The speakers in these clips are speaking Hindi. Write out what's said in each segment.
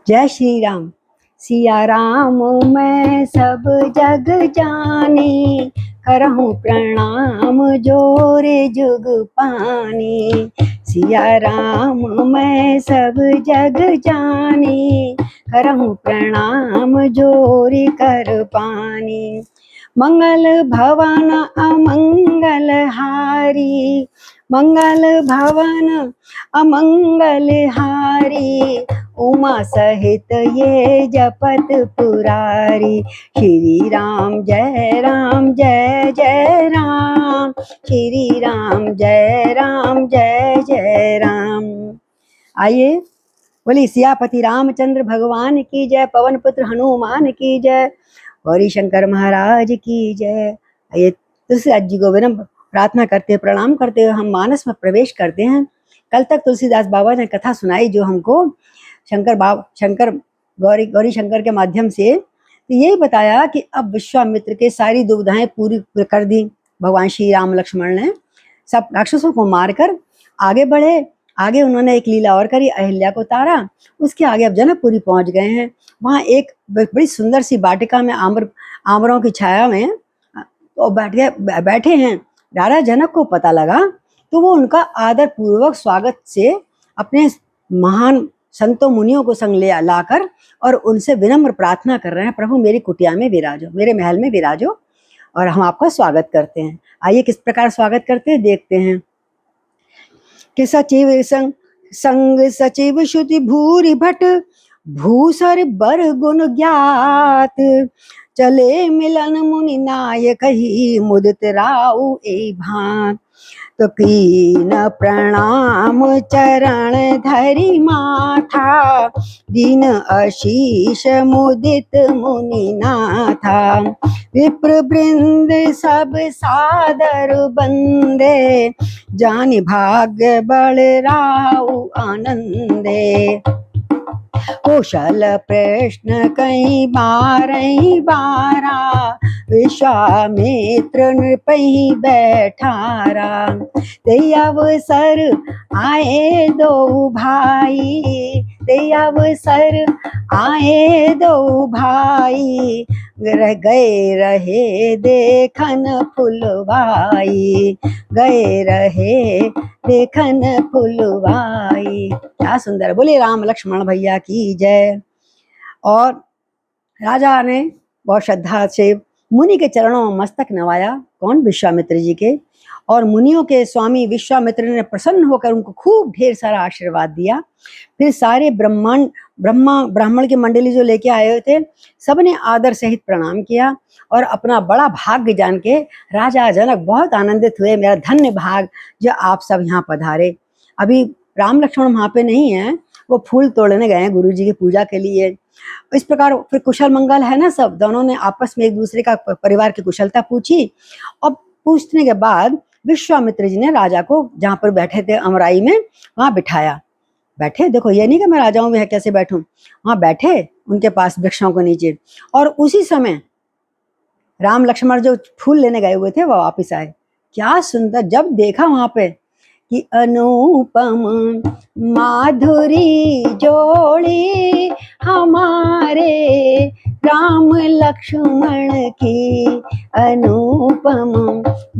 जय श्री राम। सिया राम मैं सब जग जानी, करहूँ प्रणाम जोरे जुग पानी। सिया राम मैं सब जग जानी, करहूँ प्रणाम जोरी कर पानी। मंगल भवन अमंगल हारी, मंगल भवन अमंगल हारी, उमा सहित ये जपत पुरारी। श्री राम जय जय राम, श्री राम जय जय राम। आइए बोली सियापति रामचंद्र भगवान की जय, पवन पुत्र हनुमान की जय, गौरी शंकर महाराज की जय। आइए तुलसीदास जी को विनम्र प्रार्थना करते प्रणाम करते हुए हम मानस में प्रवेश करते हैं। कल तक तुलसीदास बाबा ने कथा सुनाई जो हमको शंकर गौरी शंकर के माध्यम से, तो यही बताया कि अब विश्वामित्र के सारी दुविधाएं पूरी कर दी भगवान श्री राम लक्ष्मण ने। सब राक्षसों को मारकर आगे बढ़े। आगे उन्होंने एक लीला और करी, अहिल्या को तारा। उसके आगे अब जनकपुरी पहुंच गए हैं। वहां एक बड़ी सुंदर सी वाटिका में आमरों की छाया में तो बैठे हैं। राजा जनक को पता लगा तो वो उनका आदर पूर्वक स्वागत से अपने महान संतों मुनियों को संग ले लाकर और उनसे विनम्र प्रार्थना कर रहे हैं, प्रभु मेरी कुटिया में विराजो, मेरे महल में विराजो और हम आपका स्वागत करते हैं। आइए किस प्रकार स्वागत करते हैं देखते हैं कि सचिव संग सचिव श्रुति भूरि भट, भूसर बर गुण ज्ञात, चले मिलन मुनि नायक ही, मुदित राउ ए भांत। तो कीन प्रणाम चरण धरि माथा, दीन आशीष मुदित मुनि नाथा। विप्र वृंद सब सादर बंदे, जानि भाग्य बड़ राउ आनंदे। कौशल प्रश्न कई बारा, विश्वामित्र नृपहि बैठारा। ते अवसर आए दो भाई, ते अवसर आए दो भाई, गए रहे देखन फुलवाई, गए रहे देखन फुलवाई। क्या सुंदर, बोले राम लक्ष्मण भैया की जय। और राजा ने बहुत श्रद्धा से मुनि के चरणों में मस्तक नवाया, कौन, विश्वामित्र जी के। और मुनियों के स्वामी विश्वामित्र ने प्रसन्न होकर उनको खूब ढेर सारा आशीर्वाद दिया। फिर सारे ब्राह्मण की मंडली जो लेके आए हुए थे सबने आदर सहित प्रणाम किया और अपना बड़ा भाग्य जान के राजा जनक बहुत आनंदित हुए, मेरा धन्य भाग जो आप सब यहाँ पधारे। अभी राम लक्ष्मण वहाँ पे नहीं है, वो फूल तोड़ने गए हैं गुरु जी की पूजा के लिए। इस प्रकार फिर कुशल मंगल है ना, सब दोनों ने आपस में एक दूसरे का परिवार की कुशलता पूछी। और पूछने के बाद विश्वामित्र जी ने राजा को जहाँ पर बैठे थे अमराई में वहां बिठाया। बैठे, देखो ये नहीं कि मैं राजाओं में कैसे बैठूं, वहां बैठे उनके पास वृक्षों के नीचे। और उसी समय राम लक्ष्मण जो फूल लेने गए हुए थे वो वापिस आए। क्या सुंदर, जब देखा वहां पे कि अनुपम माधुरी जोड़ी हमारे राम लक्ष्मण की, अनुपम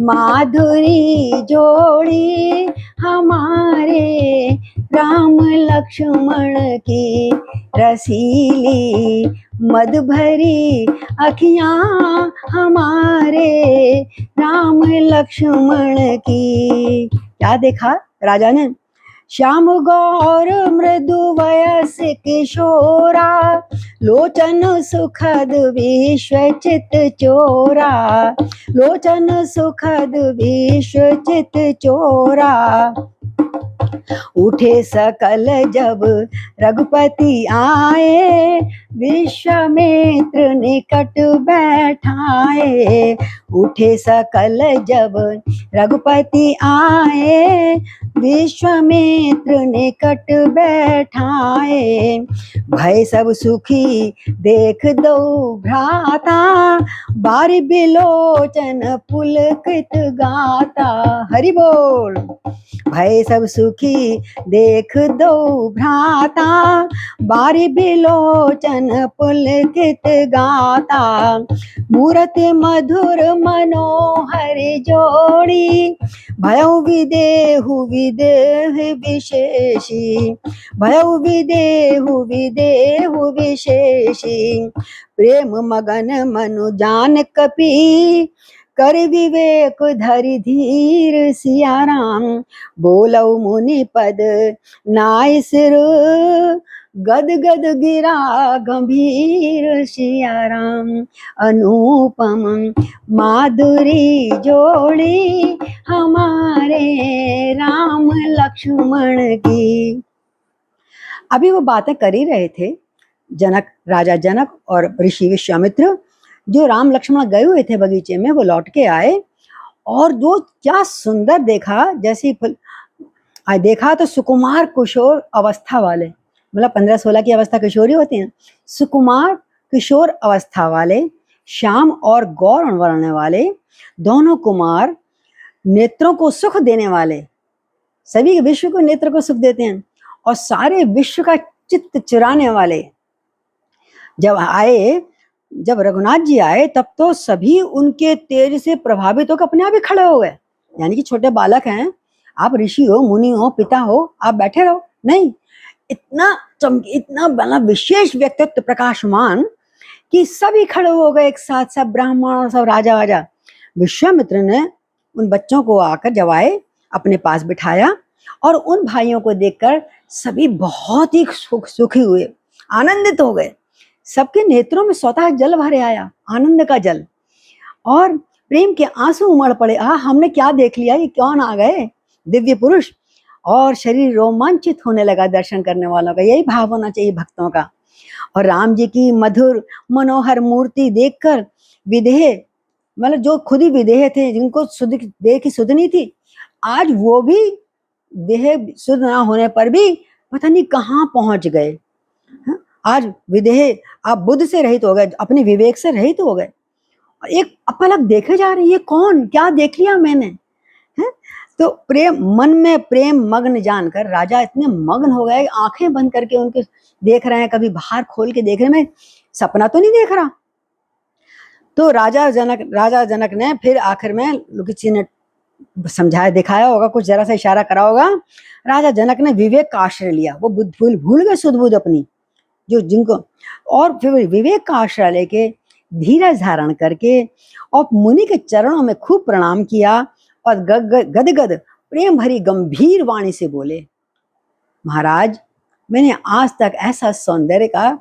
माधुरी जोड़ी हमारे राम लक्ष्मण की, रसीली मद भरी अखियां हमारे राम लक्ष्मण की। क्या देखा राजा ने, श्याम गौर मृदु वयस किशोरा, लोचन सुखद विश्व चित चोरा, लोचन सुखद विश्व चित चोरा। उठे सकल जब रघुपति आए, विश्वामित्र निकट बैठाए। उठे सकल जब रघुपति आए, विश्वामित्र निकट बैठाए। भय सब सुखी देख दो भ्राता, बारी बिलोचन पुलकित गाता। हरि बोल। भय सब सुखी मूर्ति देख दो भ्राता, बारी बिलोचन पुलकित गाता। मूरत मधुर मनोहर जोड़ी, भयउ विदेहु विदेह विशेषी, भयउ विदेहु विदेहु विशेषी। प्रेम मगन मनु जान कपि, कर विवेक धरि धीर सिया राम। बोलऊ मुनि पद नाय सिर, गद गद गिरा गंभीर सिया राम। अनुपम माधुरी जोड़ी, हमारे राम लक्ष्मण की। अभी वो बातें कर ही रहे थे जनक, राजा जनक और ऋषि विश्वामित्र, जो राम लक्ष्मण गए हुए थे बगीचे में, वो लौट के आए और जो क्या सुंदर देखा। जैसे देखा तो सुकुमार किशोर अवस्था वाले, मतलब 15-16 की अवस्था किशोरी होती है, सुकुमार किशोर अवस्था वाले, श्याम और गौर वर्ण वाले, दोनों कुमार, नेत्रों को सुख देने वाले, सभी विश्व को नेत्र को सुख देते हैं और सारे विश्व का चित्त चुराने वाले जब आए, जब रघुनाथ जी आए, तब तो सभी उनके तेज से प्रभावित होकर अपने आप ही खड़े हो गए। यानी कि छोटे बालक हैं, आप ऋषि हो, मुनि हो, पिता हो, आप बैठे रहो, नहीं, इतना बड़ा विशेष व्यक्तित्व प्रकाशमान कि सभी खड़े हो गए एक साथ, सब ब्राह्मण और सब राजा वाजा। विश्वामित्र ने उन बच्चों को आकर जब आए अपने पास बिठाया और उन भाइयों को देखकर सभी बहुत ही सुखी हुए, आनंदित हो गए। सबके नेत्रों में स्वतः जल भरे आया, आनंद का जल, और प्रेम के आंसू उमड़ पड़े। हमने क्या देख लिया, ये कौन आ गए दिव्य पुरुष। और शरीर रोमांचित होने लगा दर्शन करने वालों का। यही भाव होना चाहिए भक्तों का। और राम जी की मधुर मनोहर मूर्ति देखकर विदेह, मतलब जो खुद ही विदेह थे, जिनको देह की सुध नहीं थी, आज वो भी देह सुध ना होने पर भी पता नहीं कहाँ पहुंच गए। आज विदेह आप बुद्ध से रहित हो गए, अपने विवेक से रहित हो गए। एक अपलक देखे जा रही है, कौन क्या देख लिया मैंने, है? तो प्रेम, मन में प्रेम मग्न जानकर राजा इतने मग्न हो गए, आंखें बंद करके उनके देख रहे हैं, कभी बाहर खोल के देख रहे हैं, मैं सपना तो नहीं देख रहा। तो राजा जनक ने फिर आखिर में किसी ने समझाया, दिखाया होगा, कुछ जरा सा इशारा करा होगा। राजा जनक ने विवेक का आश्रय लिया, वो भूल गए सुध बुध अपनी, जो जिनको, और फिर विवेक का आश्रय लेके धीरज धारण करके और मुनि के चरणों में खूब प्रणाम किया और गदगद प्रेम भरी गंभीर वाणी से बोले, महाराज, मैंने आज तक ऐसा सौंदर्य का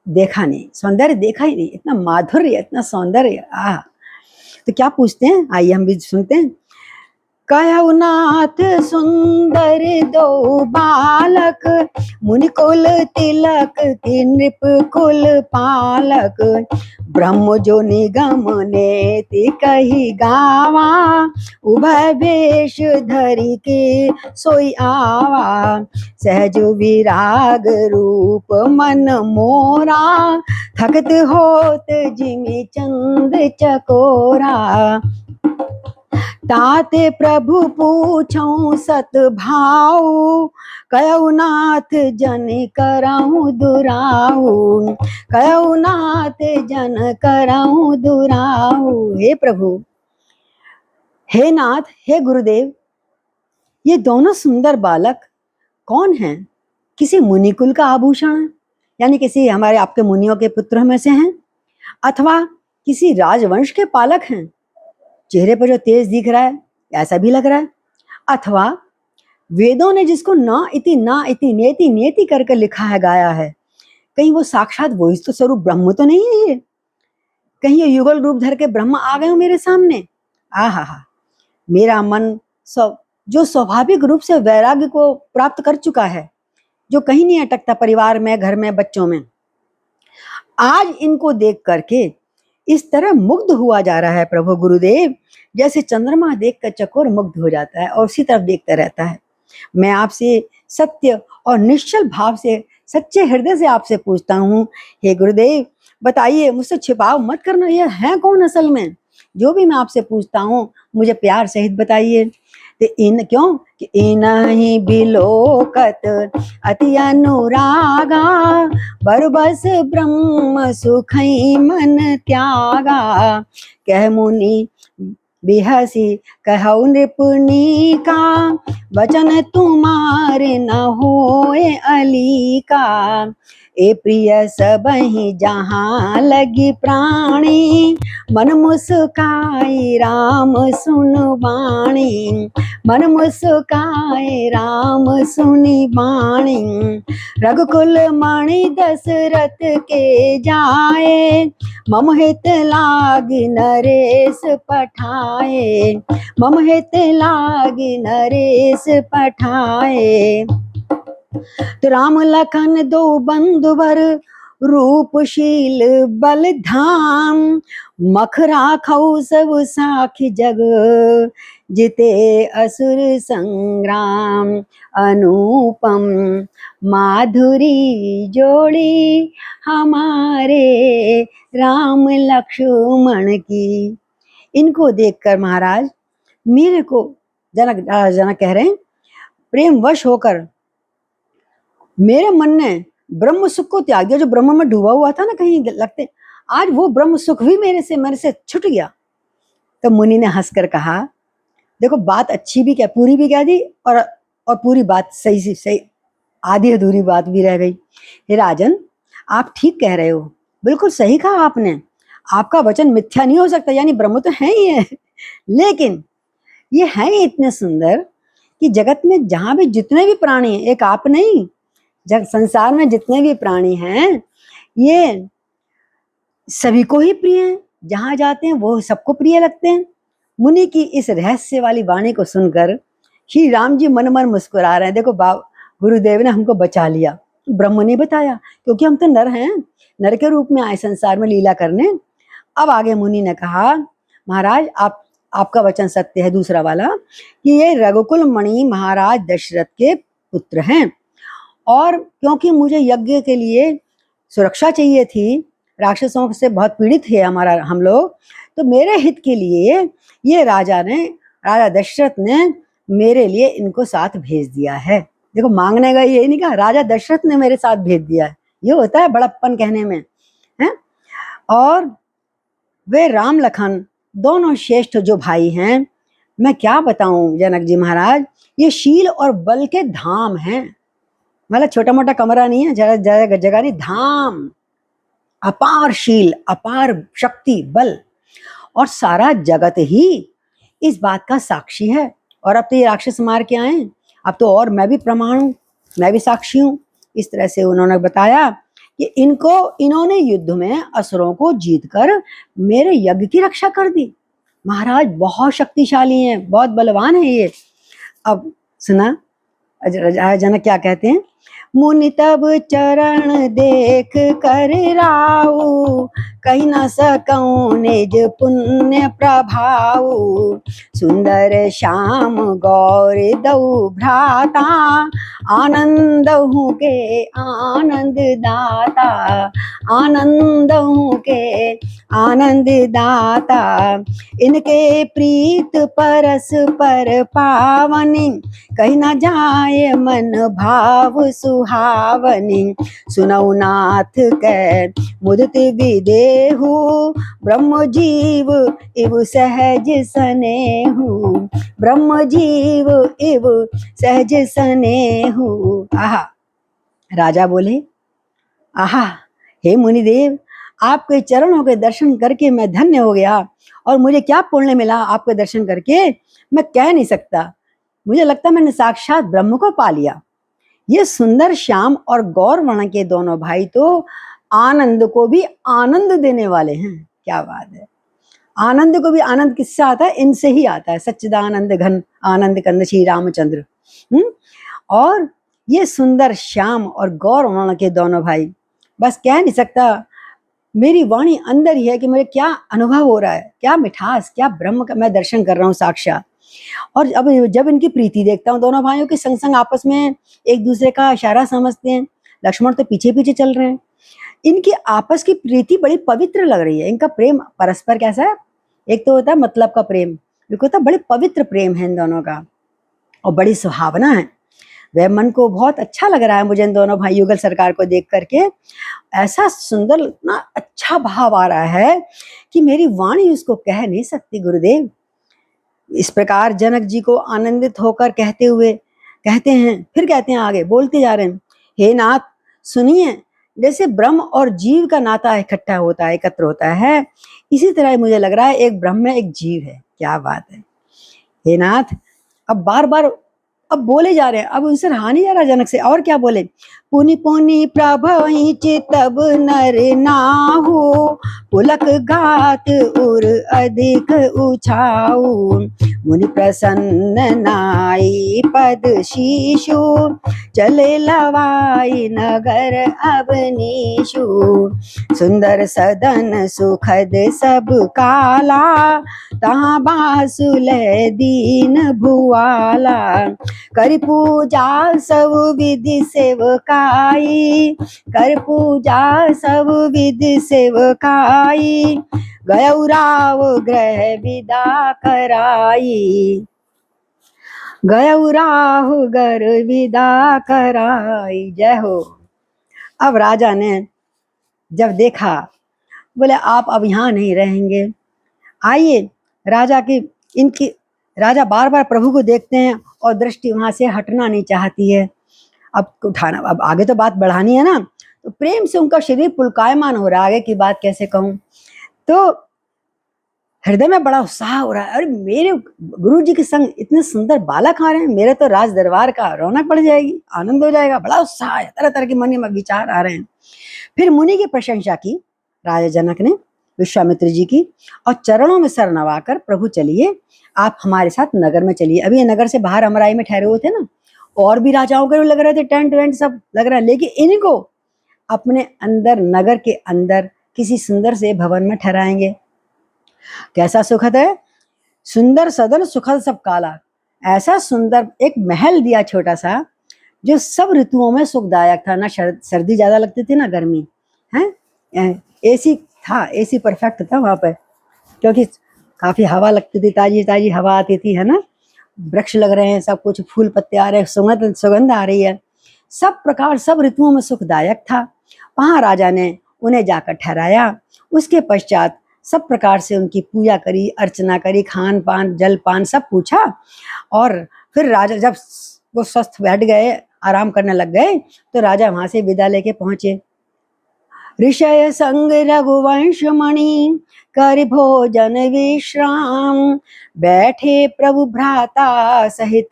देखा नहीं, सौंदर्य देखा ही नहीं, इतना माधुर्य, इतना सौंदर्य। तो क्या पूछते हैं, आइए हम भी सुनते हैं। कहु नाथ सुंदर दो बालक, मुनि कुल तिलक की नृप कुल पालक। ब्रह्म जो निगम नेति कही गावा, उभय वेश धरि के सोई आवा। सहज विराग रूप मन मोरा, थकत होत जिमि चंद चकोरा। ताते प्रभु पूछऊं सत भाऊ, कहु नाथ जन करऊं दुराऊ। कहु नाथ जन करऊं दुराऊ। हे प्रभु, हे नाथ, हे गुरुदेव, ये दोनों सुंदर बालक कौन हैं? किसी मुनिकुल का आभूषण है, यानी किसी हमारे आपके मुनियों के पुत्र में से हैं, अथवा किसी राजवंश के पालक हैं? चेहरे पर जो तेज दिख रहा है ऐसा भी लग रहा है। अथवा वेदों ने जिसको ना इति नेति नेति करके लिखा है, गाया है, कहीं वो साक्षात वही तो स्वरूप ब्रह्म तो नहीं है ये? कहीं ये युगल रूप धर के ब्रह्म आ गए हो मेरे सामने? आहा, मेरा मन जो स्वाभाविक रूप से वैराग्य को प्राप्त कर चुका है, जो कहीं नहीं अटकता, परिवार में, घर में, बच्चों में, आज इनको देख करके इस तरह मुग्ध हुआ जा रहा है प्रभु गुरुदेव, जैसे चंद्रमा देखकर चकोर मुग्ध हो जाता है और उसी तरफ देखता रहता है। मैं आपसे सत्य और निश्चल भाव से, सच्चे हृदय से आपसे पूछता हूँ, हे गुरुदेव, बताइए, मुझसे छिपाव मत करना, ये है कौन असल में? जो भी मैं आपसे पूछता हूँ मुझे प्यार सहित बताइए। ते इन क्यों कि इनहि बिलोकत अति अनुरागा, बरबस ब्रह्म सुखई मन त्यागा। कह मुनि बिहसी कहौ नृपुनि का, वचन तुम्हारे न होए अली का। ए प्रिय सबहि जहाँ लगी प्राणी, मन मुस्काई राम सुन वाणी। मन मुस्काए राम सुनी वाणी। रघुकुल मणि दशरथ के जाए, मम हित लागी नरेश पठाए। मम हित लागी नरेश पठाए। तो राम लखन दो बंधु वर, रूपशील बल धाम। मख राखौ सब साखी जग, जिते असुर संग्राम। अनुपम माधुरी जोड़ी, हमारे राम लक्ष्मण की। इनको देखकर महाराज मेरे को जनक कह रहे हैं, प्रेम वश होकर मेरे मन ने ब्रह्म सुख को त्याग दिया। जो ब्रह्म में डूबा हुआ था ना कहीं लगते, आज वो ब्रह्म सुख भी मेरे से छूट गया। तो मुनि ने हंसकर कहा, देखो बात अच्छी भी क्या, पूरी भी कह दी और पूरी बात सही आधी अधूरी बात भी रह गई। हे राजन, आप ठीक कह रहे हो, बिल्कुल सही कहा आपने। आपका वचन मिथ्या नहीं हो सकता, यानी ब्रह्म तो है ही है, लेकिन ये है ही इतने सुंदर कि जगत में जहां भी जितने भी प्राणी हैं, एक आप नहीं, जब संसार में जितने भी प्राणी हैं ये सभी को ही प्रिय हैं। जहां जाते हैं वो सबको प्रिय लगते हैं। मुनि की इस रहस्य वाली वाणी को सुनकर श्री राम जी मन मन मुस्कुरा रहे हैं। देखो गुरुदेव ने हमको बचा लिया, ब्रह्म ने बताया, क्योंकि हम तो नर हैं, नर के रूप में आए संसार में लीला करने। अब आगे मुनि ने कहा, महाराज आपका वचन सत्य है, दूसरा वाला, कि ये रघुकुल मणि महाराज दशरथ के पुत्र हैं, और क्योंकि मुझे यज्ञ के लिए सुरक्षा चाहिए थी, राक्षसों से बहुत पीड़ित है हम लोग, तो मेरे हित के लिए ये राजा दशरथ ने मेरे लिए इनको साथ भेज दिया है। देखो मांगने का ये नहीं कहा, राजा दशरथ ने मेरे साथ भेज दिया है, ये होता है बड़प्पन कहने में है। और वे राम लखन दोनों श्रेष्ठ जो भाई हैं, मैं क्या बताऊं जनक जी महाराज, ये शील और बल के धाम हैं। मतलब छोटा मोटा कमरा नहीं है, जगह नहीं, धाम। अपार शील, अपार शक्ति, बल, और सारा जगत ही इस बात का साक्षी है। और अब तो ये राक्षस मार के आए, अब तो और मैं भी प्रमाण हूं, मैं भी साक्षी हूं। इस तरह से उन्होंने बताया कि इन्होंने युद्ध में असुरों को जीतकर मेरे यज्ञ की रक्षा कर दी। महाराज बहुत शक्तिशाली हैं, बहुत बलवान है ये। अब सुना जनक क्या कहते हैं, मुनि तब चरण देख कर राऊ, कही न सकऊं निज पुण्य प्रभाऊ। सुंदर श्याम गौर दऊ भ्राता, आनंद हूँ के आनंद दाता। आनंद हूँ के आनंद दाता। इनके प्रीत परस पर पावनी, कहीं न जाए मन भाव सुहावनी। सुनौ नाथ कै मुदित विदेहु, ब्रह्म जीव इव सहज सनेहु। ब्रह्म जीव इव सहज सनेहु। आहा, राजा बोले, आहा, हे मुनिदेव, आपके चरणों के दर्शन करके मैं धन्य हो गया, और मुझे क्या पुण्य मिला आपके दर्शन करके, मैं कह नहीं सकता। मुझे लगता मैंने साक्षात ब्रह्म को पा लिया। ये सुंदर श्याम और गौर वर्ण के दोनों भाई तो आनंद को भी आनंद देने वाले हैं। क्या बात है, आनंद को भी आनंद किससे आता है, इनसे ही आता है। सच्चिदानंद घन आनंद कंद श्री रामचंद्र। और ये सुंदर श्याम और गौर वर्ण के दोनों भाई, बस कह नहीं सकता, मेरी वाणी अंदर ही है कि मुझे क्या अनुभव हो रहा है, क्या मिठास, क्या ब्रह्म का मैं दर्शन कर रहा हूँ साक्षात। और अब जब इनकी प्रीति देखता हूँ, दोनों भाइयों के संग संग आपस में एक दूसरे का इशारा समझते हैं, लक्ष्मण तो पीछे पीछे चल रहे हैं, इनकी आपस की प्रीति बड़ी पवित्र लग रही है। इनका प्रेम परस्पर कैसा है, एक तो होता है मतलब का प्रेम, एक होता है बड़े पवित्र प्रेम है इन दोनों का। और बड़ी सुहावना है। वह मन को बहुत अच्छा लग रहा है मुझे इन दोनों भाई युगल सरकार को देख करके। ऐसा सुंदर, इतना अच्छा भाव आ रहा है कि मेरी वाणी उसको कह नहीं सकती गुरुदेव। इस प्रकार जनक जी को आनंदित होकर कहते हैं, फिर कहते हैं, आगे बोलते जा रहे हैं, हे नाथ सुनिए, जैसे ब्रह्म और जीव का नाता इकट्ठा होता है, एकत्र होता है, इसी तरह मुझे लग रहा है एक ब्रह्म है, एक जीव है। क्या बात है हे नाथ। अब बार बार अब बोले जा रहे हैं, अब उनसे रहा नहीं जा रहा जनक से, और क्या बोले, पुनि पुनि प्रभहि चितब नर नाहु, पुलक घात उर अधिक उछाऊ, मुनि प्रसन्न नाई पद शीशु, चले लवाई नगर अवनीशु, सुंदर सदन सुखद सब काला, तहाँ बासुल दीन भुआला, कर पूजा सब विधि सेवकाई, कर पूजा सब विधि सेवकाई, गयौराव ग्रह विदा कराई, गयौराह गर विदा कराई। जय हो। अब राजा ने जब देखा, बोले आप अब यहाँ नहीं रहेंगे, आइए। राजा बार बार प्रभु को देखते हैं और दृष्टि वहां से हटना नहीं चाहती है। अब आगे तो बात बढ़ानी है ना, तो प्रेम से उनका शरीर पुलकायमान हो रहा है। आगे की बात कैसे कहूं, तो हृदय में बड़ा उत्साह हो रहा है, अरे मेरे गुरु जी के संग इतने सुंदर बालक आ रहे हैं, मेरे तो राज दरबार का रौनक बढ़ जाएगी, आनंद हो जाएगा, बड़ा उत्साह है, तरह तरह के मन में विचार आ रहे हैं। फिर मुनि की प्रशंसा की राजा जनक ने विश्वामित्र जी की, और चरणों में सर नवाकर, प्रभु चलिए आप हमारे साथ नगर में चलिए। अभी ये नगर से बाहर अमराई में ठहरे हुए थे ना, और भी राजाओं के लग रहे थे, टेंट वेंट सब लग रहा है, लेकिन इनको अपने अंदर, नगर के अंदर किसी सुंदर से भवन में ठहराएंगे। कैसा सुखद है, सुंदर सदन सुखद सब काला, ऐसा सुंदर एक महल दिया छोटा सा, जो सब ऋतुओं में सुखदायक था, ना सर्दी ज्यादा लगती थी ना गर्मी है। एसी था, एसी परफेक्ट था वहां पर, क्योंकि काफी हवा लगती थी, ताजी ताजी हवा आती थी, है ना, वृक्ष लग रहे हैं, सब कुछ फूल पत्ते आ रहे हैं, सुगंध आ रही है, सब प्रकार सब ऋतुओं में सुखदायक था। वहां राजा ने उन्हें जाकर ठहराया। उसके पश्चात सब प्रकार से उनकी पूजा करी, अर्चना करी, खान पान जलपान सब पूछा, और फिर राजा जब वो स्वस्थ बैठ गए, आराम करने लग गए, तो राजा वहां से विदा लेके पहुंचे। ऋषय संग रघुवंश मणि कर भोजन विश्राम, बैठे प्रभु भ्राता सहित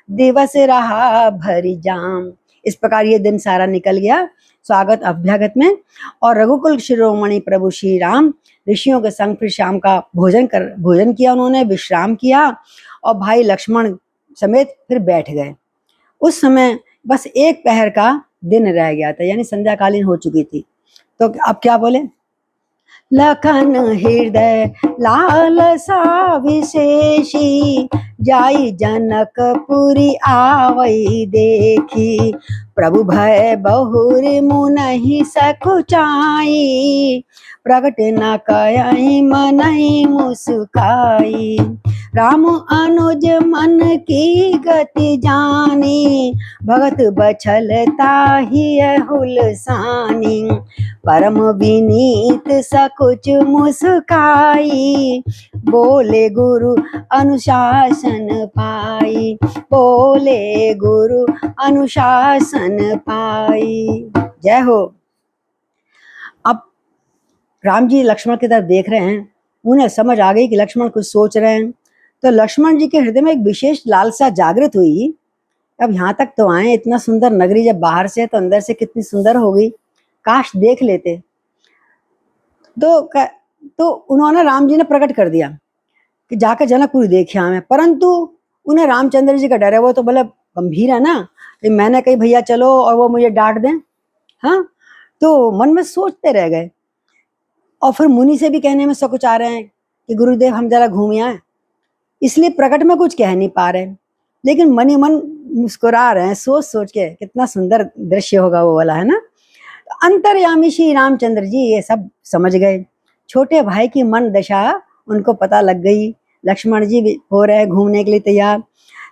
दिवस रहा भरी जाम। इस प्रकार ये दिन सारा निकल गया स्वागत अभ्यागत में, और रघुकुल शिरोमणि प्रभु श्री राम ऋषियों के संग फिर शाम का भोजन किया, उन्होंने विश्राम किया, और भाई लक्ष्मण समेत फिर बैठ गए। उस समय बस एक पहर का दिन रह गया था, यानी संध्याकालीन हो चुकी थी। तो अब क्या बोले, लखन हृदय लालसा विशेषी, जाई जनकपुरी आवई देखी, प्रभु भय बहुर मुनहि सकुचाई, प्रगट न कयहि मनहि मुस्काई, राम अनुज मन की गति जानी, भगत बछलता ही हुलसानी, परम विनीत सकुच मुस्काई, बोले गुरु अनुशासन पाई, बोले गुरु अनुशासन पाई। जय हो। अब राम जी लक्ष्मण की तरफ देख रहे हैं, उन्हें समझ आ गई कि लक्ष्मण कुछ सोच रहे हैं, तो लक्ष्मण जी के हृदय में एक विशेष लालसा जागृत हुई। अब यहाँ तक तो आए, इतना सुंदर नगरी जब बाहर से तो अंदर से कितनी सुंदर होगी, काश देख लेते। तो उन्होंने, राम जी ने प्रकट कर दिया कि जाकर जनकपुर देखिए हमें, परंतु उन्हें रामचंद्र जी का डर है, वो तो भले गंभीर है ना, कि मैंने कही भैया चलो और वो मुझे डांट दें, हाँ, तो मन में सोचते रह गए। और फिर मुनि से भी कहने में सकुचा रहे हैं कि गुरुदेव हम जरा घूम आए, इसलिए प्रकट में कुछ कह नहीं पा रहे, लेकिन मन ही मन मुस्कुरा रहे हैं, सोच सोच के कितना सुंदर दृश्य होगा वो वाला, है ना। अंतर्यामी श्री रामचंद्र जी ये सब समझ गए, छोटे भाई की मन दशा उनको पता लग गई। लक्ष्मण जी भी हो रहे घूमने के लिए तैयार,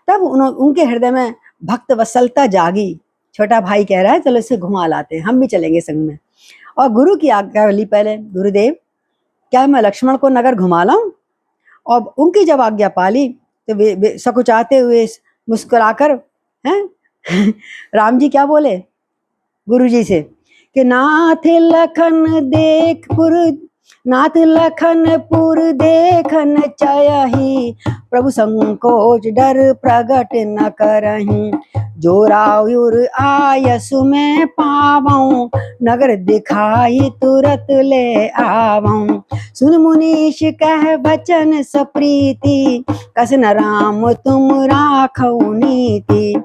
तब उनके हृदय में भक्त वत्सलता जागी। छोटा भाई कह रहा है चलो इसे घुमा लाते हैं, हम भी चलेंगे संग में। और गुरु की आज्ञा ली पहले, गुरुदेव क्या मैं लक्ष्मण को नगर घुमा लाऊं? और उनकी जब आज्ञा पाली तो वे सकुचाते हुए मुस्कुराकर हैं राम जी क्या बोले गुरु जी से कि नाथ लखनपुर देखन चयहि, प्रभु संकोच डर प्रगट न करहि। जो रायुर आयसु में पावऊं, नगर दिखाई तुरत ले आवऊं। सुन मुनीश कह बचन सप्रीति, कस न राम तुम राखऊ नीति।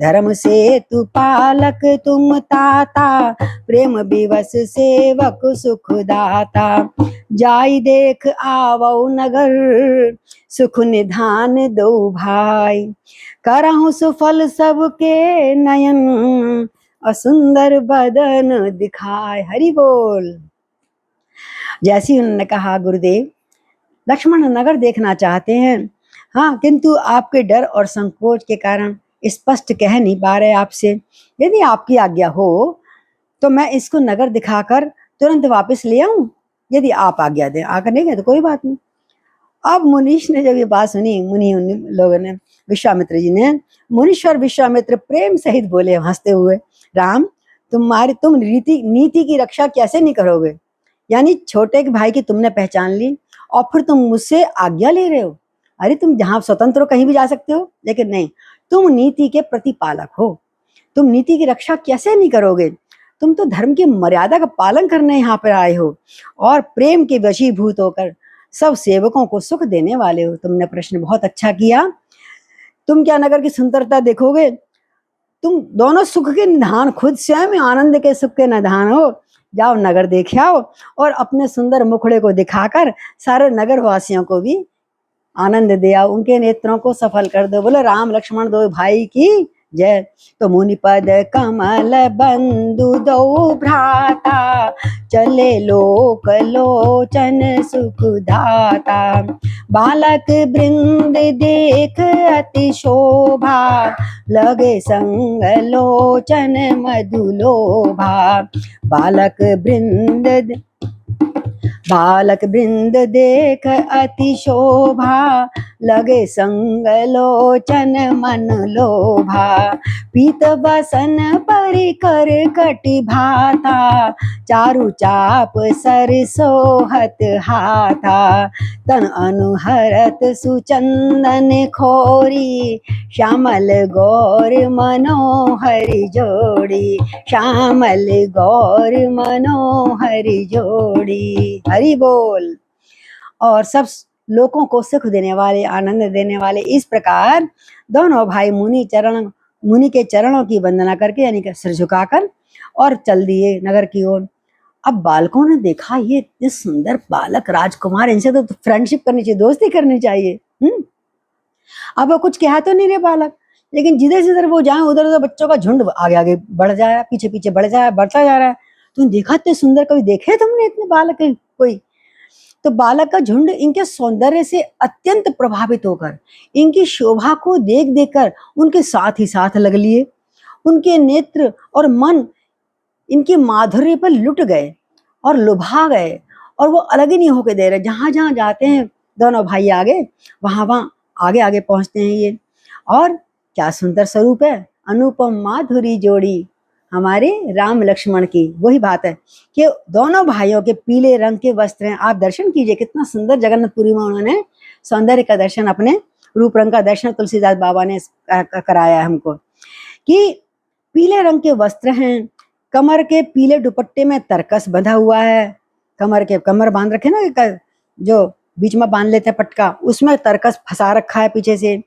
धर्म से तु पालक तुम ताता, प्रेम विवश सेवक सुख दाता। जाई देख आवो नगर, सुख निधान दो भाई। करहु सुफल सबके नयन, असुंदर बदन दिखाए। हरि बोल। जैसी उन्होंने कहा गुरुदेव लक्ष्मण नगर देखना चाहते हैं, हाँ, किंतु आपके डर और संकोच के कारण स्पष्ट कह नहीं पा रहे आपसे। यदि आपकी आज्ञा हो तो मैं इसको नगर दिखाकर तुरंत वापस ले आऊं, यदि आप आज्ञा दें। आकर नहीं गए तो कोई बात नहीं। अब मुनीश ने जब ये बात सुनी, मुनि लोगों ने, विश्वामित्र जी ने, मुनीश्वर विश्वामित्र प्रेम सहित बोले हंसते हुए, राम तुम नीति की रक्षा कैसे नहीं करोगे? यानी छोटे भाई की तुमने पहचान ली और फिर तुम मुझसे आज्ञा ले रहे हो। अरे तुम जहां स्वतंत्र हो कहीं भी जा सकते हो, लेकिन नहीं, तुम नीति के प्रतिपालक हो, तुम नीति की रक्षा कैसे नहीं करोगे? तुम तो धर्म की मर्यादा का पालन करने यहाँ पर आए हो और प्रेम के वशीभूत होकर सब सेवकों को सुख देने वाले हो। तुमने प्रश्न बहुत अच्छा किया। तुम क्या नगर की सुंदरता देखोगे? तुम दोनों सुख के निधान, खुद स्वयं आनंद के सुख के निधान हो। जाओ नगर देख आओ और अपने सुंदर मुखड़े को दिखाकर सारे नगर वासियों को भी आनंद दे आओ, उनके नेत्रों को सफल कर दो। बोले राम लक्ष्मण दो भाई की जय। तो मुनिपद कमल बंधु दो भ्राता, चले लोक लोचन सुख दाता। बालक वृंद देख अति शोभा, लगे संग लोचन मधुलोभा। बालक वृंद देख अति शोभा, लगे संग लोचन मन लोभा। पीत बसन परिकर कटि भाता, चारु चाप सरसोहत हाथा। तन अनुहरत सुचंदन खोरी, श्यामल गौर मनोहरि जोड़ी। श्यामल गौर मनोहरि जोड़ी। हरि बोल। और सब लोगों को सुख देने वाले, आनंद देने वाले, इस प्रकार दोनों भाई मुनि के चरणों की वंदना करके यानी कि सिर झुकाकर और चल दिए नगर की ओर। अब बालकों ने देखा ये इतने सुंदर बालक राजकुमार, इनसे तो फ्रेंडशिप करनी चाहिए, दोस्ती करनी चाहिए। अब वो कुछ कहा तो नहीं रहे बालक, लेकिन जिधर जिधर वो जाए उधर उधर बच्चों का झुंड आगे आगे बढ़ जा रहा है, पीछे पीछे बढ़ता जा रहा है। तुम देखा इतने सुंदर, कभी देखे तुमने इतने बालक कोई? तो बालक का झुंड इनके सौंदर्य से अत्यंत प्रभावित होकर, इनकी शोभा को देख देखकर उनके साथ ही साथ लग लिए। उनके नेत्र और मन इनके माधुर्य पर लुट गए और लुभा गए और वो अलग ही नहीं होके दे रहे। जहां जहां जाते हैं दोनों भाई आगे, वहां आगे आगे पहुंचते हैं ये। और क्या सुंदर स्वरूप है, अनुपम माधुरी जोड़ी हमारे राम लक्ष्मण की। वही बात है कि दोनों भाइयों के पीले रंग के वस्त्र हैं। आप दर्शन कीजिए कितना सुंदर जगन्नाथपुरी में उन्होंने सौंदर्य का दर्शन, अपने रूप रंग का दर्शन तुलसीदास बाबा ने कराया हमको कि पीले रंग के वस्त्र हैं। कमर के पीले दुपट्टे में तरकस बंधा हुआ है। कमर बांध रखे ना, जो बीच में बांध लेते हैं पटका, उसमें तरकस फंसा रखा है पीछे से।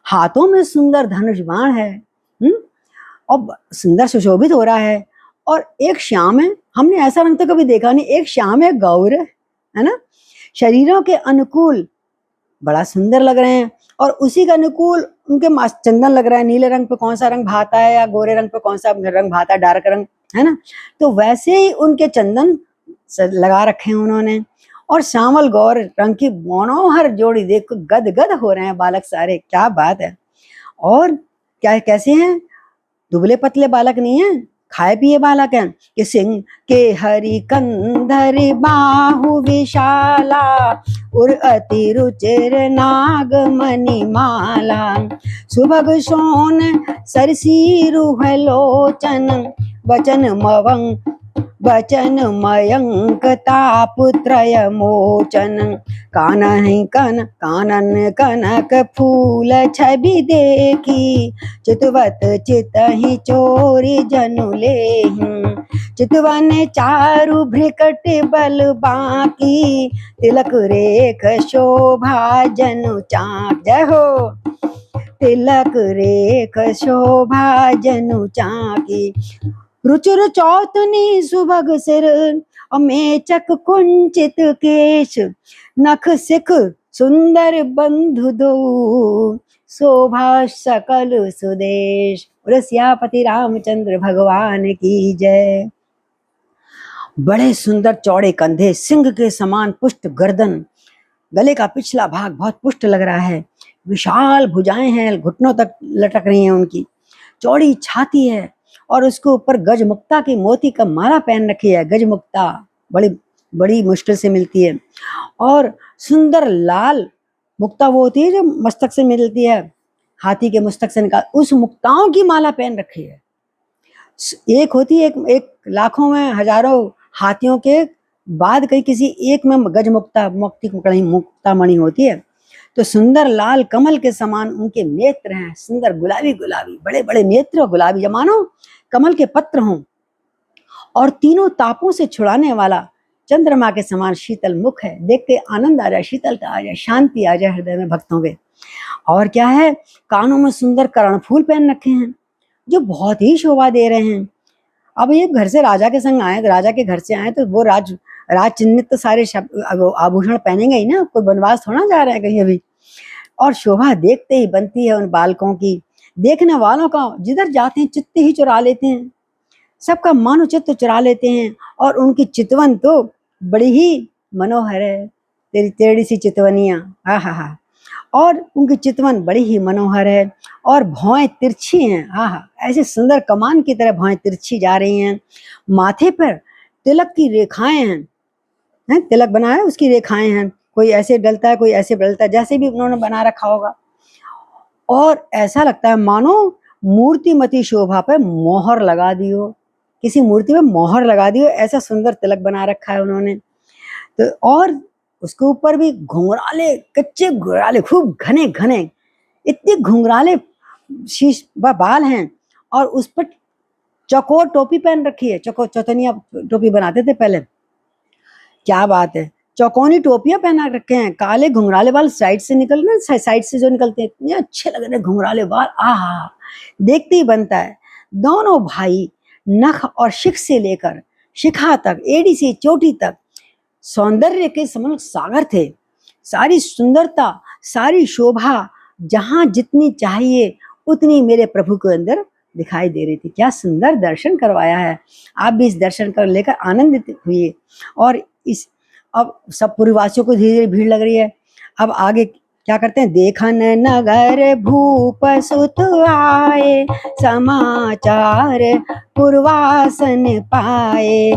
हाथों में सुंदर धनुष बाण है और सुंदर सुशोभित हो रहा है। और एक श्याम है, हमने ऐसा रंग तो कभी देखा नहीं, एक श्याम है गौर है ना, शरीरों के अनुकूल बड़ा सुंदर लग रहे हैं। और उसी के अनुकूल उनके चंदन लग रहा है। नीले रंग पे कौन सा रंग भाता है या गोरे रंग पे कौन सा रंग भाता है, डार्क रंग है ना, तो वैसे ही उनके चंदन लगा रखे हैं उन्होंने। और श्यामल गौर रंग की मनोहर जोड़ी देख गद गद हो रहे हैं बालक सारे, क्या बात है। और क्या कैसे हैं, दुबले पतले बालक नहीं है, खाए पिए बालक हैं। कि सिंह के हरि कंधर बाहु विशाला, उर अति रुचिर नाग मणि माला, सुभग सोन सरसी रुह लोचन, वचन मवंग वचन मयंक ताप त्रय मोचन, कानन कनक फूल छवि देखी, चितवत चितहि चोरी जनु लेहि, चितवन चारु भ्रिकट बल बाकी, तिलक रेख शोभा जनु चाक। जय हो। तिलक रेख शोभा जनु चाकी, रुचिर चौतनी सुभग सिर, मेचक कुंचित केश, नख सिख सुंदर बंधु दो, शोभा सकल सुदेश। सियापति रामचंद्र भगवान की जय। बड़े सुंदर चौड़े कंधे, सिंह के समान पुष्ट गर्दन, गले का पिछला भाग बहुत पुष्ट लग रहा है, विशाल भुजाएं हैं, घुटनों तक लटक रही हैं उनकी, चौड़ी छाती है और उसके ऊपर गजमुक्ता की मोती का माला पहन रखी है। गजमुक्ता बड़ी बड़ी मुश्किल से मिलती है। और सुंदर लाल मुक्ता वो होती है जो मस्तक से मिलती है, हाथी के मस्तक से निकाल, उस मुक्ताओं की माला पहन रखी है। एक होती है, एक लाखों में हजारों हाथियों के बाद कहीं किसी एक में गजमुक्ता मुक्ता मणि होती है। तो सुंदर लाल कमल के समान उनके नेत्र हैं, सुंदर गुलाबी गुलाबी बड़े बड़े नेत्र, गुलाबी जमानो कमल के पत्र हों, और तीनों तापों से छुड़ाने वाला चंद्रमा के समान शीतल मुख है। देख के आनंद आ जाए, शीतलता आ जाए, शांति आ जाए हृदय में भक्तों के। और क्या है, कानों में सुंदर कर्णफूल पहन रखे हैं जो बहुत ही शोभा दे रहे हैं। अब ये घर से राजा के संग आए, राजा के घर से आए तो वो राज चिन्हित तो सारे आभूषण पहनेंगे ही ना, कोई वनवास थोड़ा जा रहे हैं कहीं अभी। और शोभा देखते ही बनती है उन बालकों की, देखने वालों का जिधर जाते हैं चित्त ही चुरा लेते हैं, सबका मानो चित्त चुरा लेते हैं। और उनकी चितवन तो बड़ी ही मनोहर है, तेरी टेढ़ी सी चितवनियाँ, हा। और उनकी चितवन बड़ी ही मनोहर है, और भौएं तिरछी हैं, हा, ऐसे सुंदर कमान की तरह भौएं तिरछी जा रही हैं। माथे पर तिलक की रेखाएं हैं, तिलक बना है उसकी रेखाएं हैं, कोई ऐसे डलता है कोई ऐसे डलता है, जैसे भी उन्होंने बना रखा होगा। और ऐसा लगता है मानो मूर्तिमती शोभा पर मोहर लगा दी हो, किसी मूर्ति में मोहर लगा दी हो, ऐसा सुंदर तिलक बना रखा है उन्होंने। तो और उसके ऊपर भी घुंघराले, कच्चे घुंघराले, खूब घने घने, इतने घुंघराले शीश बाल हैं। और उस पर चौकोर टोपी पहन रखी है, चौतनिया टोपी बनाते थे पहले, क्या बात है, चौकोनी टोपियां पहना रखे हैं, काले घुंघराले बाल साइड से निकल रहे, साइड से जो निकलते हैं इतने अच्छे लग रहे हैं घुंघराले बाल, आहा, देखते ही बनता है। दोनों भाई नख और शिख से लेकर शिखा तक, एड़ी से चोटी तक सौंदर्य के समान सागर थे। सारी सुंदरता, सारी शोभा जहां जितनी चाहिए उतनी मेरे प्रभु के अंदर दिखाई दे रही थी। क्या सुंदर दर्शन करवाया है। आप भी इस दर्शन कर लेकर आनंदित हुए। और इस अब सब पुरवासियों को धीरे धीरे भीड़ लग रही है। अब आगे क्या करते हैं, देखन नगर भूप सुत आए, समाचार पुरवासन पाए,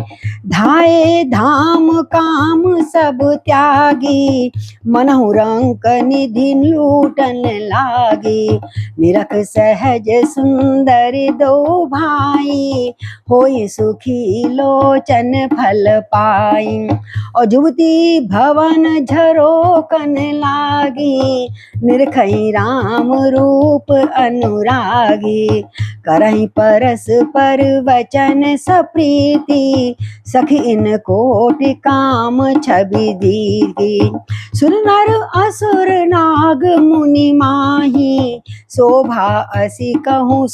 धाये धाम काम सब त्यागी, मनहु रंक निधि लूटन लागी, निरख सहज सुंदर दो भाई, होई सुखी लोचन फल पाई, और जुवती भवन झरोकन लागी, निरखई राम रूप अनुरागी, करहि परस पर वचन सप्रीति, सखी इन कोटि काम छवि दीगी, सुर नर असुर नाग मुनि माही, शोभा असी कहूँ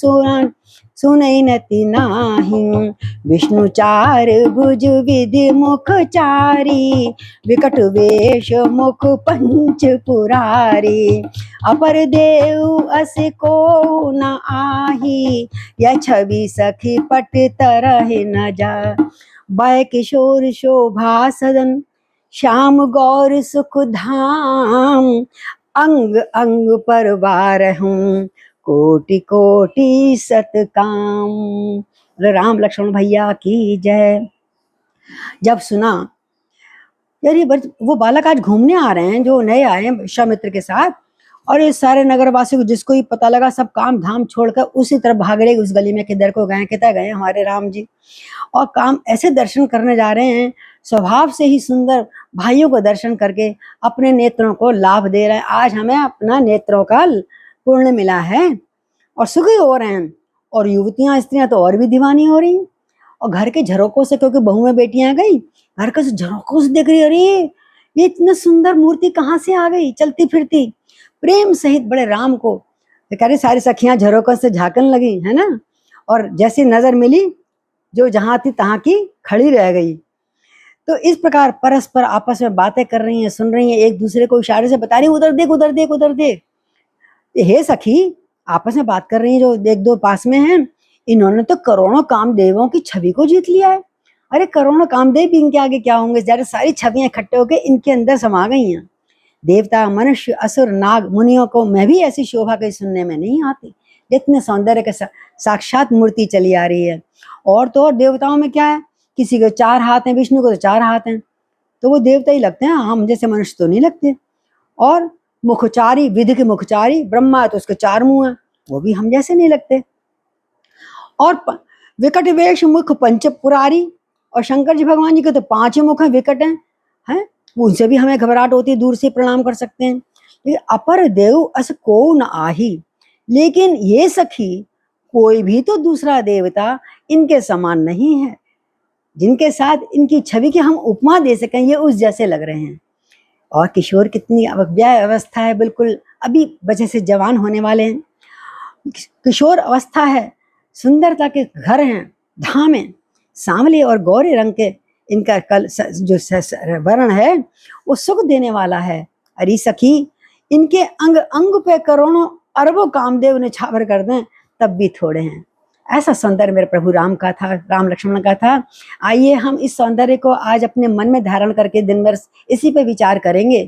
सुनई नति नाही, विष्णु चार भुज विधि मुख चारी, विकट वेश मुख पंच पुरारी, अपर देव अस को न आही, यह छवि सखी पट तरह न जा, बाय किशोर शोभा सदन, श्याम गौर सुख धाम, अंग अंग पर बारहूं कोटि कोटि सतकाम। बोले राम लक्ष्मण भैया की जय। जब सुना यार ये वो बालक आज घूमने आ रहे हैं, जो नए आए हैं विश्वामित्र के साथ, और ये सारे नगरवासी को जिसको ही पता लगा सब काम धाम छोड़कर उसी तरफ भाग रहे उस गली में, किधर को गए, कितना गए हमारे राम जी, और काम ऐसे दर्शन करने जा रहे हैं, स्वभाव से ही सुंदर भाइयों को दर्शन करके अपने नेत्रों को लाभ दे रहे हैं। आज हमें अपना नेत्रों का पुण्य मिला है और सुखी हो रहे हैं। और युवतियां स्त्रियां तो और भी दीवानी हो रही हैं, और घर के झरोकों से, क्योंकि बहुएं बेटियां गई, घर के झरोकों से देख रही, अरे ये इतना सुंदर मूर्ति कहाँ से आ गई चलती फिरती, प्रेम सहित बड़े राम को कह रही। सारी सखियां झरोकों से झांकन लगी है ना, और जैसी नजर मिली जो जहां थी तहां की खड़ी रह गई। तो इस प्रकार परस्पर आपस में बातें कर रही हैं, सुन रही हैं, एक दूसरे को इशारे से बता रही, उधर देख उधर देख उधर देख। हे सखी आपस में बात कर रही हैं, जो एक दो पास में हैं, इन्होंने तो करोड़ों कामदेवों की छवि को जीत लिया है। अरे करोड़ों कामदेव भी इनके आगे क्या होंगे, जरा सारी छवियां इकट्ठे होकर इनके अंदर समा गई हैं। देवता, मनुष्य, असुर, नाग, मुनियों को मैं भी ऐसी शोभा कहीं सुनने में नहीं आती, जितने सौंदर्य के साक्षात मूर्ति चली आ रही है। और तो और देवताओं में क्या है, किसी के 4 हाथ हैं, विष्णु को तो 4 हाथ हैं, तो वो देवता ही लगते हैं, हम जैसे मनुष्य तो नहीं लगते। और मुखचारी, विधि के मुखचारी ब्रह्मा है तो उसके 4 मुंह हैं, वो भी हम जैसे नहीं लगते। और विकट वेश मुख पंच पुरारी, और शंकर जी भगवान जी के तो 5 ही मुख हैं, विकट हैं, उनसे भी हमें घबराहट होती है, दूर से प्रणाम कर सकते हैं। लेकिन अपर देव अस को न आही, लेकिन ये सखी कोई भी तो दूसरा देवता इनके समान नहीं है, जिनके साथ इनकी छवि की हम उपमा दे सकें, ये उस जैसे लग रहे हैं। और किशोर कितनी अवस्था है, बिल्कुल अभी बच्चे से जवान होने वाले हैं, किशोर अवस्था है, सुंदरता के घर हैं, धाम है, सांवले और गौरे रंग के इनका कल जो वर्ण है वो सुख देने वाला है। अरे सखी इनके अंग अंग पे करोड़ों अरबों कामदेव ने छावर कर दें तब भी थोड़े हैं। ऐसा सौंदर्य मेरे प्रभु राम का था, राम लक्ष्मण का था। आइए हम इस सौंदर्य को आज अपने मन में धारण करके दिन भर इसी पे विचार करेंगे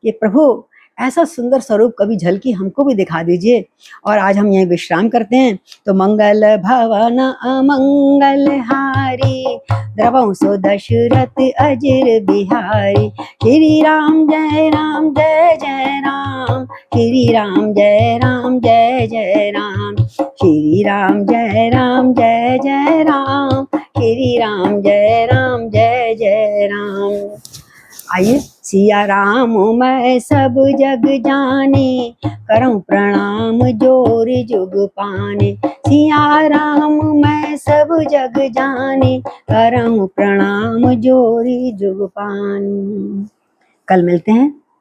कि प्रभु ऐसा सुंदर स्वरूप कभी झलकी हमको भी दिखा दीजिए। और आज हम यहीं विश्राम करते हैं। तो मंगल भवन अमंगल हारी, द्रवं सो दशरथ अजिर बिहारी। श्री राम जय राम जय जय राम, श्री राम जय राम जय जय राम, श्री राम जय राम जय जय राम, श्री राम जय राम जय जय राम। आइए, सिया राम मैं सब जग जाने, करऊं प्रणाम जोर जुग पाने। सिया राम मैं सब जग जाने, करऊं प्रणाम जोर जुग पाने। कल मिलते हैं।